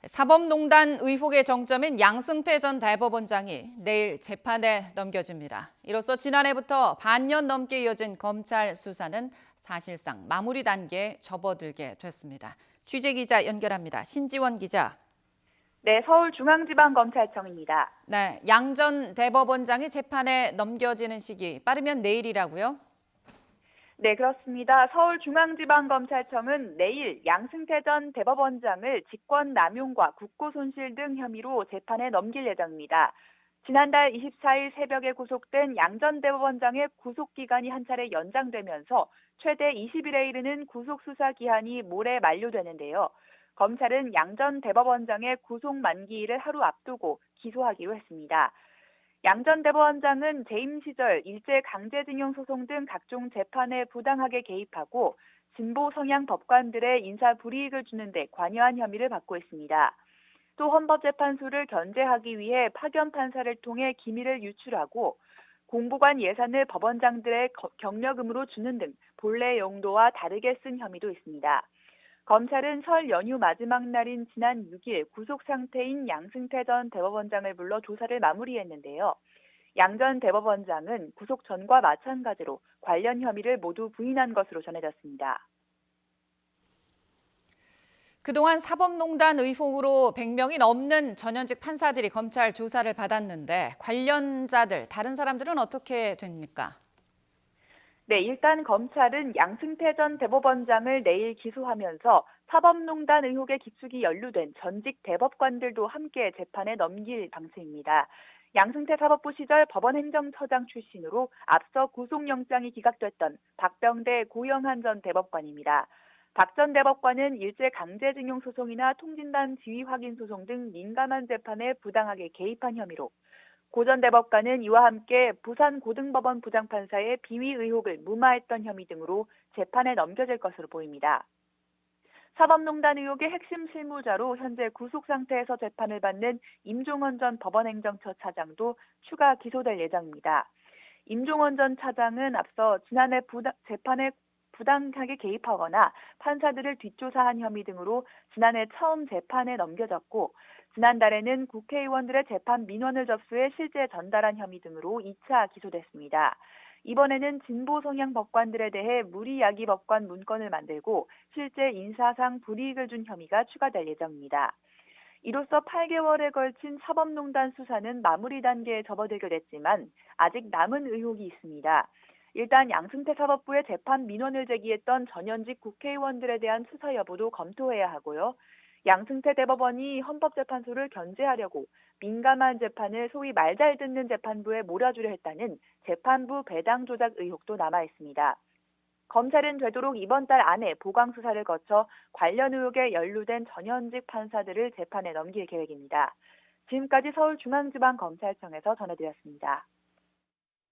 사법농단 의혹의 정점인 양승태 전 대법원장이 내일 재판에 넘겨집니다. 이로써 지난해부터 반년 넘게 이어진 검찰 수사는 사실상 마무리 단계에 접어들게 됐습니다. 취재기자 연결합니다. 신지원 기자. 네, 서울중앙지방검찰청입니다. 네, 양 전 대법원장이 재판에 넘겨지는 시기 빠르면 내일이라고요? 네, 그렇습니다. 서울중앙지방검찰청은 내일 양승태 전 대법원장을 직권남용과 국고손실 등 혐의로 재판에 넘길 예정입니다. 지난달 24일 새벽에 구속된 양 전 대법원장의 구속기간이 한 차례 연장되면서 최대 20일에 이르는 구속수사 기한이 모레 만료되는데요. 검찰은 양 전 대법원장의 구속 만기일을 하루 앞두고 기소하기로 했습니다. 양 전 대법원장은 재임 시절 일제 강제징용 소송 등 각종 재판에 부당하게 개입하고 진보 성향 법관들의 인사 불이익을 주는 데 관여한 혐의를 받고 있습니다. 또 헌법재판소를 견제하기 위해 파견 판사를 통해 기밀을 유출하고 공보관 예산을 법원장들의 경력금으로 주는 등 본래 용도와 다르게 쓴 혐의도 있습니다. 검찰은 설 연휴 마지막 날인 지난 6일 구속 상태인 양승태 전 대법원장을 불러 조사를 마무리했는데요. 양 전 대법원장은 구속 전과 마찬가지로 관련 혐의를 모두 부인한 것으로 전해졌습니다. 그동안 사법농단 의혹으로 100명이 넘는 전현직 판사들이 검찰 조사를 받았는데 관련자들, 다른 사람들은 어떻게 됩니까? 네, 일단 검찰은 양승태 전 대법원장을 내일 기소하면서 사법농단 의혹의 기축이 연루된 전직 대법관들도 함께 재판에 넘길 방침입니다. 양승태 사법부 시절 법원행정처장 출신으로 앞서 구속영장이 기각됐던 박병대 고영한 전 대법관입니다. 박 전 대법관은 일제 강제징용 소송이나 통진단 지위 확인 소송 등 민감한 재판에 부당하게 개입한 혐의로 고 전 대법관은 이와 함께 부산고등법원 부장판사의 비위 의혹을 무마했던 혐의 등으로 재판에 넘겨질 것으로 보입니다. 사법농단 의혹의 핵심 실무자로 현재 구속 상태에서 재판을 받는 임종원 전 법원행정처 차장도 추가 기소될 예정입니다. 임종원 전 차장은 앞서 지난해 재판에 부당하게 개입하거나 판사들을 뒷조사한 혐의 등으로 지난해 처음 재판에 넘겨졌고 지난달에는 국회의원들의 재판 민원을 접수해 실제 전달한 혐의 등으로 2차 기소됐습니다. 이번에는 진보 성향 법관들에 대해 무리야기 법관 문건을 만들고 실제 인사상 불이익을 준 혐의가 추가될 예정입니다. 이로써 8개월에 걸친 사법농단 수사는 마무리 단계에 접어들게 됐지만 아직 남은 의혹이 있습니다. 일단 양승태 사법부에 재판 민원을 제기했던 전현직 국회의원들에 대한 수사 여부도 검토해야 하고요. 양승태 대법원이 헌법재판소를 견제하려고 민감한 재판을 소위 말 잘 듣는 재판부에 몰아주려 했다는 재판부 배당 조작 의혹도 남아 있습니다. 검찰은 되도록 이번 달 안에 보강 수사를 거쳐 관련 의혹에 연루된 전현직 판사들을 재판에 넘길 계획입니다. 지금까지 서울중앙지방검찰청에서 전해드렸습니다.